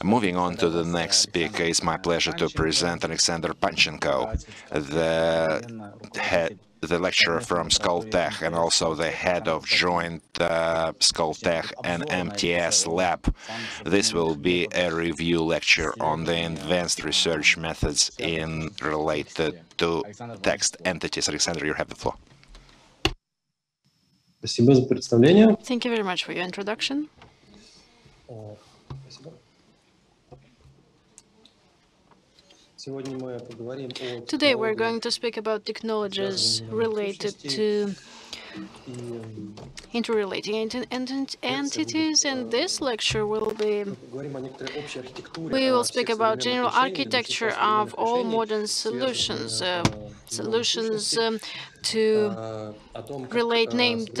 Moving on to the next speaker, it's my pleasure to present Alexander Panchenko, the lecturer from Skoltech and also the head of joint Skoltech and MTS lab. This will be a review lecture on the advanced research methods related to text entities. Alexander, you have the floor. Thank you very much for your introduction. Today we're going to speak about technologies related to interrelating entities, and this lecture will be, we will speak about general architecture of all modern solutions, to relate named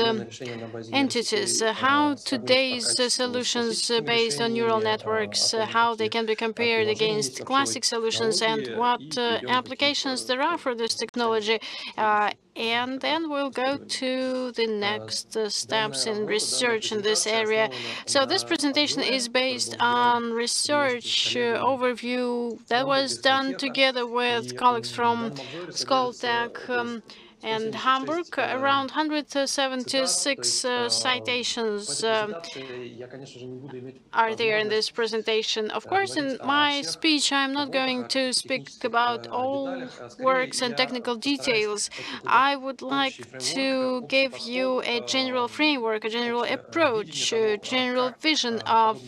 entities, how today's solutions based on neural networks, how they can be compared against classic solutions, and what applications there are for this technology. And then we'll go to the next steps in research in this area. So this presentation is based on research overview that was done together with colleagues from Skoltech and Hamburg. Around 176 citations are there in this presentation. Of course, in my speech, I'm not going to speak about all works and technical details. I would like to give you a general framework, a general approach, a general vision of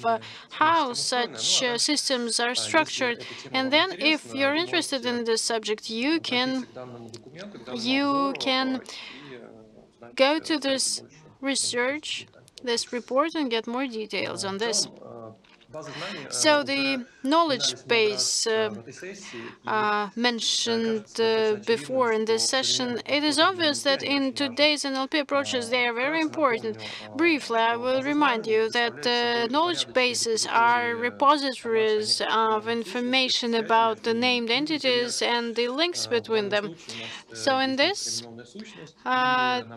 how such systems are structured. And then, if you're interested in this subject, you can go to this research, this report, and get more details on this. So the knowledge base mentioned before in this session, it is obvious that in today's NLP approaches, they are very important. Briefly, I will remind you that knowledge bases are repositories of information about the named entities and the links between them. So in this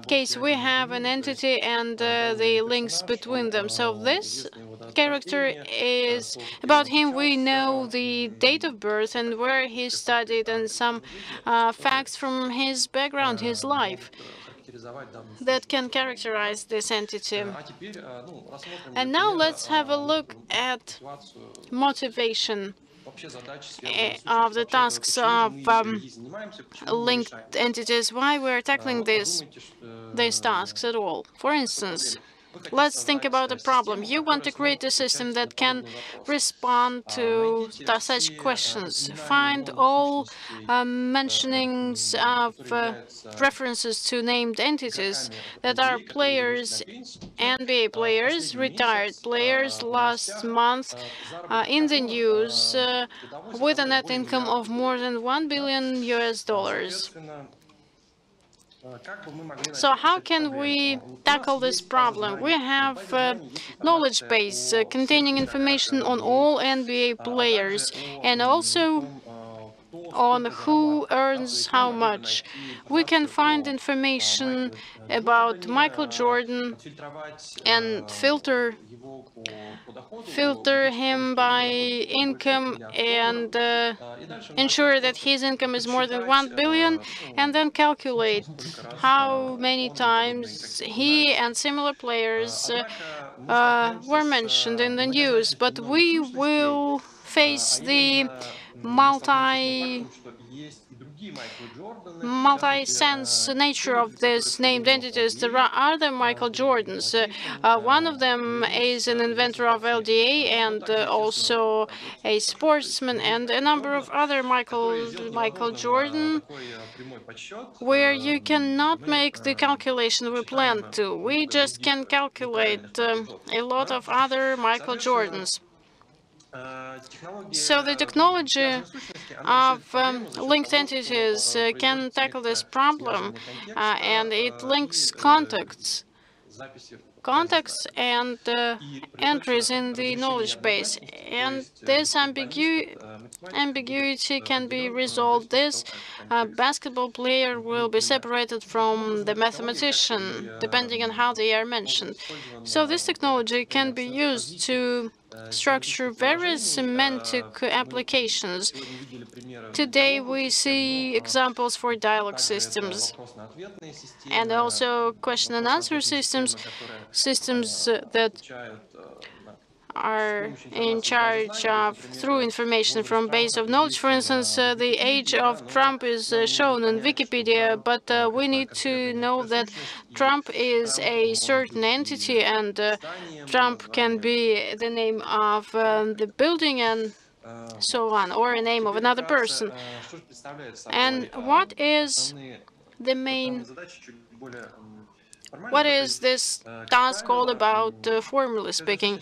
case, we have an entity and the links between them. So this character is, about him we know the date of birth and where he studied and some facts from his background, his life, that can characterize this entity. And now let's have a look at motivation of the tasks of linked entities, why we're tackling these tasks at all. For instance, let's think about a problem. You want to create a system that can respond to such questions. Find all mentionings of references to named entities that are players, NBA players, retired players last month in the news with a net income of more than $1 billion US. So how can we tackle this problem? We have a knowledge base containing information on all NBA players and also on who earns how much. We can find information about Michael Jordan and filter him by income and ensure that his income is more than 1 billion, and then calculate how many times he and similar players were mentioned in the news. But we will face the multi-sense nature of these named entities. There are other Michael Jordans. One of them is an inventor of LDA and also a sportsman, and a number of other Michael Jordan, where you cannot make the calculation we plan to. We just can calculate a lot of other Michael Jordans. So the technology of linked entities can tackle this problem, and it links contacts and entries in the knowledge base. And this ambiguity can be resolved. This basketball player will be separated from the mathematician, depending on how they are mentioned. So this technology can be used to structure very semantic applications. Today we see examples for dialogue systems and also question and answer systems, that are in charge of through information from base of knowledge. For instance, the age of Trump is shown in Wikipedia, but we need to know that Trump is a certain entity, and Trump can be the name of the building and so on, or a name of another person. And what is the main what is this task all about, formally speaking?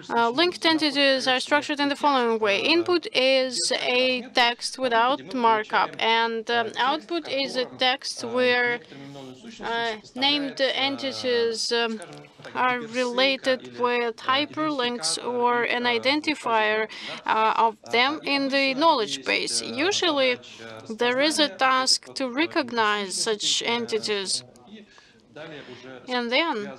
Linked entities are structured in the following way. Input is a text without markup, and output is a text where named entities are related with hyperlinks or an identifier of them in the knowledge base. Usually, there is a task to recognize such entities, and then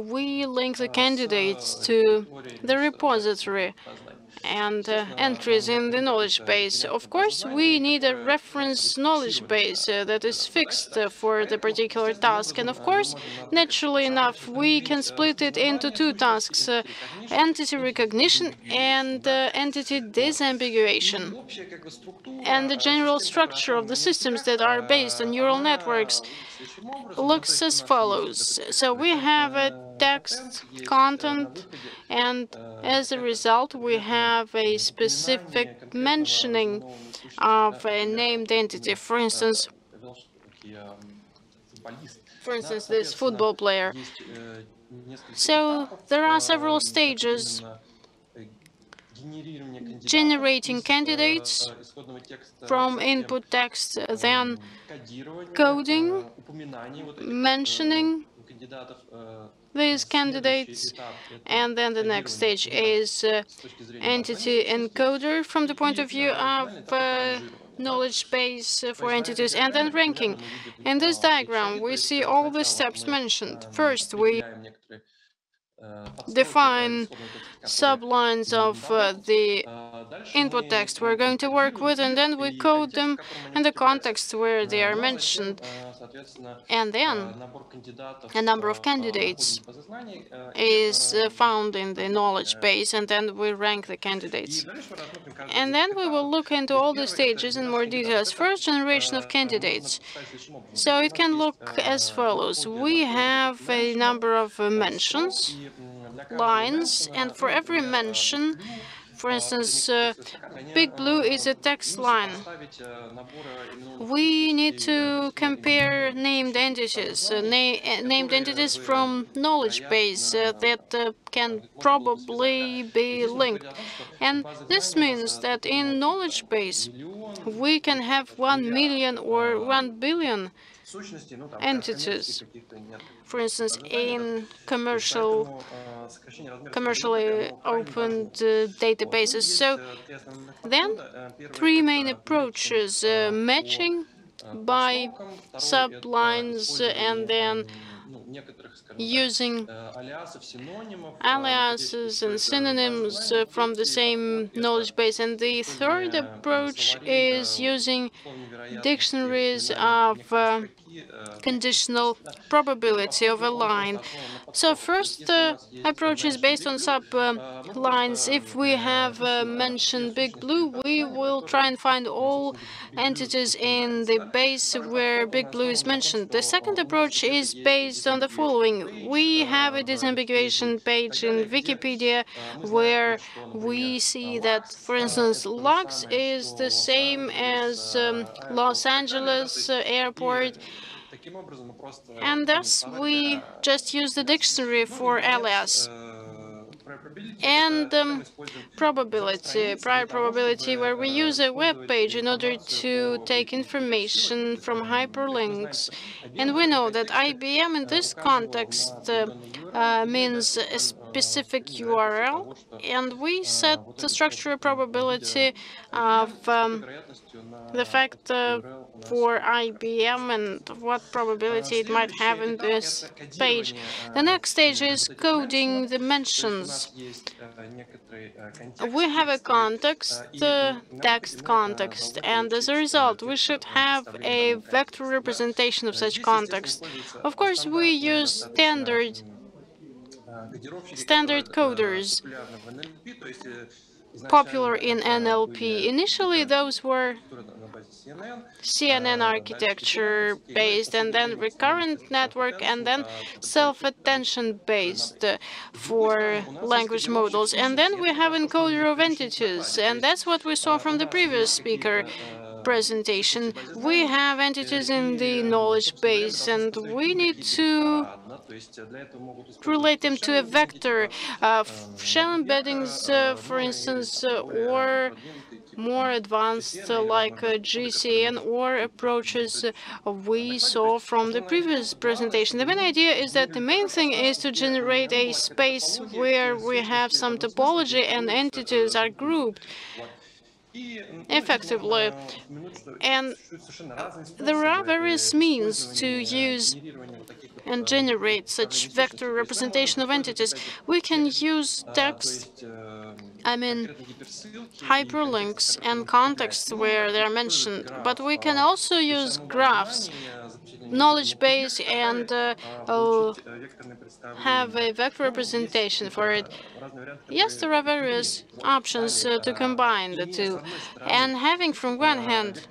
we link the candidates to the repository and entries in the knowledge base. Of course, we need a reference knowledge base that is fixed for the particular task. And of course, naturally enough, we can split it into two tasks, entity recognition and entity disambiguation. And the general structure of the systems that are based on neural networks looks as follows. So we have a text content, and as a result, we have a specific mentioning of a named entity. For instance, this football player. So there are several stages: generating candidates from input text, then coding, mentioning these candidates, and then the next stage is entity encoder from the point of view of knowledge base for entities, and then ranking. In this diagram, we see all the steps mentioned. First, we define sublines of the input text we're going to work with, and then we code them in the context where they are mentioned. And then a number of candidates is found in the knowledge base, and then we rank the candidates. And then we will look into all the stages in more details. First generation of candidates. So it can look as follows. We have a number of mentions, lines, and for every mention, for instance, Big Blue is a text line. We need to compare named entities, named entities from knowledge base that can probably be linked. And this means that in knowledge base, we can have 1 million or 1 billion entities. For instance, in commercially opened databases. So then, three main approaches: matching by sublines, and then using aliases and synonyms from the same knowledge base. And the third approach is using dictionaries of conditional probability of a line. So first approach is based on sublines. If we have mentioned Big Blue, we will try and find all entities in the base where Big Blue is mentioned. The second approach is based on the following. We have a disambiguation page in Wikipedia where we see that, for instance, Lux is the same as Los Angeles airport, and thus we just use the dictionary for alias. And probability, prior probability, where we use a web page in order to take information from hyperlinks. And we know that IBM in this context means a specific URL, and we set the structural probability of the fact for IBM and what probability it might have in this page. The next stage is coding dimensions. We have a context, text context, and as a result, we should have a vector representation of such context. Of course, we use standard coders popular in NLP. Initially, those were CNN architecture based, and then recurrent network, and then self-attention based for language models. And then we have encoder of entities, and that's what we saw from the previous speaker presentation. We have entities in the knowledge base, and we need to relate them to a vector, shell embeddings, for instance, or more advanced like GCN or approaches we saw from the previous presentation. The main idea is that the main thing is to generate a space where we have some topology and entities are grouped effectively. And there are various means to use and generate such vector representation of entities. We can use text, hyperlinks and contexts where they are mentioned, but we can also use graphs, knowledge base, and have a vector representation for it. Yes, there are various options to combine the two. And having, from one hand,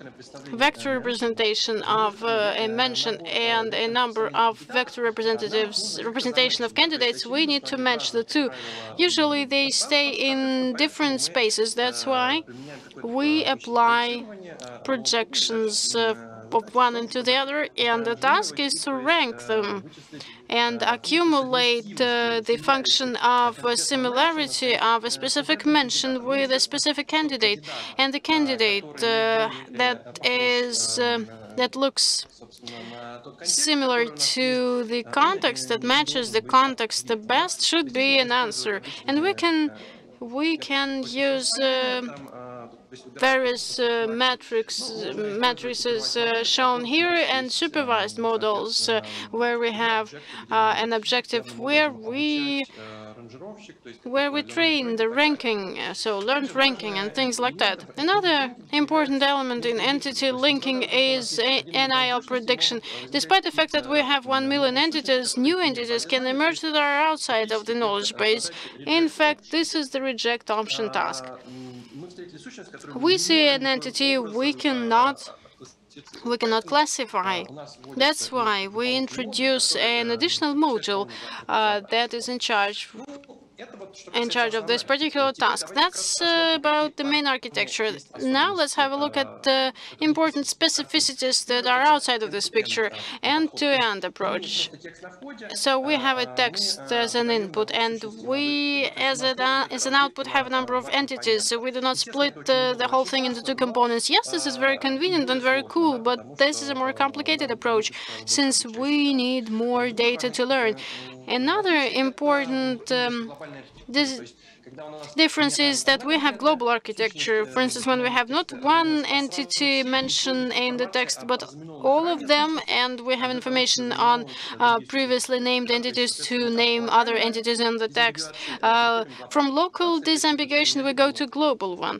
vector representation of a mention and a number of vector representation of candidates, we need to match the two. Usually they stay in different spaces. That's why we apply projections of one into the other, and the task is to rank them and accumulate the function of similarity of a specific mention with a specific candidate, and the candidate that looks similar to the context, that matches the context the best, should be an answer. And we can use various matrices shown here, and supervised models where we have an objective where we train the ranking, so learned ranking and things like that. Another important element in entity linking is NIL prediction. Despite the fact that we have 1 million entities, new entities can emerge that are outside of the knowledge base. In fact, this is the reject option task. We see an entity we cannot classify. That's why we introduce an additional module that is in charge of this particular task. That's about the main architecture. Now let's have a look at the important specificities that are outside of this picture, end-to-end approach. So we have a text as an input, and we, as an output, have a number of entities. So we do not split the whole thing into two components. Yes, this is very convenient and very cool, but this is a more complicated approach, since we need more data to learn. Another important difference is that we have global architecture. For instance, when we have not one entity mentioned in the text, but all of them, and we have information on previously named entities to name other entities in the text. From local disambiguation, we go to global one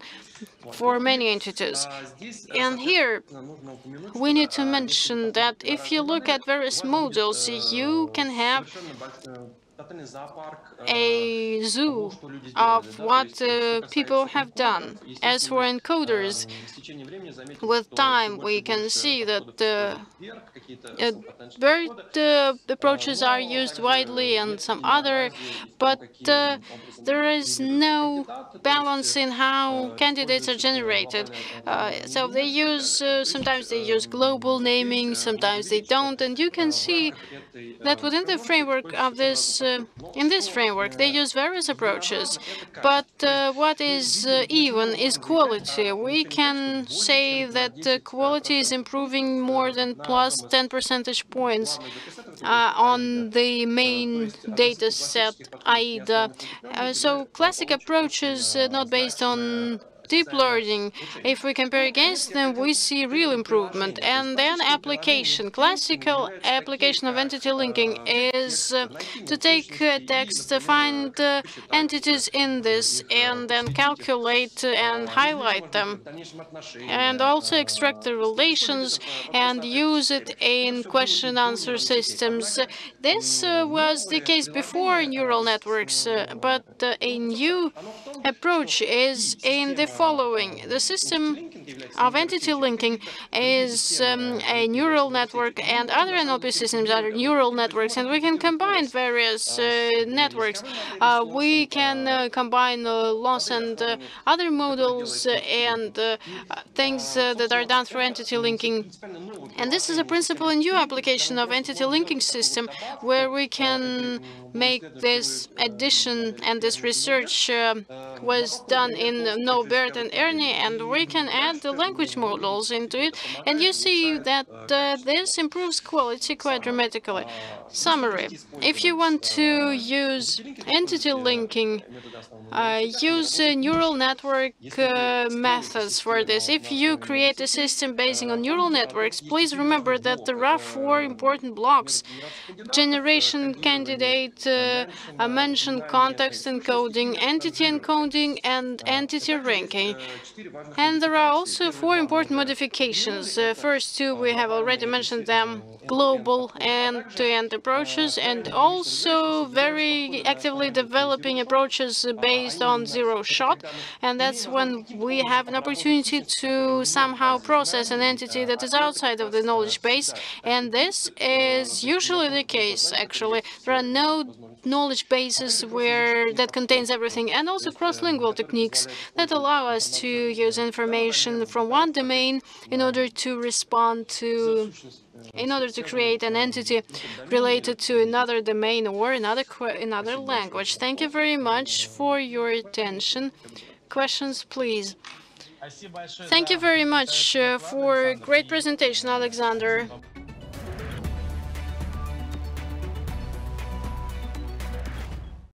for many entities. And here, we need to mention that if you look at various modules, you can have a zoo of what people have done. As for encoders, with time we can see that BERT approaches are used widely and some other, but there is no balance in how candidates are generated. So they use, sometimes they use global naming, sometimes they don't, and you can see that within the framework of this, in this framework, they use various approaches. But what is even is quality. We can say that quality is improving more than plus 10 percentage points on the main data set, AIJ. So classic approaches not based on deep learning, if we compare against them, we see real improvement. And then application. Classical application of entity linking is to take text, find entities in this, and then calculate and highlight them, and also extract the relations and use it in question-answer systems. This was the case before neural networks, but a new approach is in the following. The system of entity linking is a neural network, and other NLP systems are neural networks, and we can combine various networks. We can combine loss and other models and things that are done through entity linking. And this is a principle in new application of entity linking system, where we can make this addition, and this research was done in Norbert and Ernie, and we can add the language models into it, and you see that this improves quality quite dramatically. Summary: if you want to use entity linking, use neural network methods for this. If you create a system based on neural networks, please remember that there are 4 important blocks: generation candidate, mention context encoding, entity encoding, and entity ranking. And there are also 4 important modifications. First 2, we have already mentioned them: global end-to-end approaches, and also very actively developing approaches based on zero shot. And that's when we have an opportunity to somehow process an entity that is outside of the knowledge base. And this is usually the case, actually. There are no knowledge bases that contains everything, and also cross-lingual techniques that allow us to use information from one domain in order to create an entity related to another domain or another language. Thank you very much for your attention. Questions, please. Thank you very much for a great presentation, Alexander.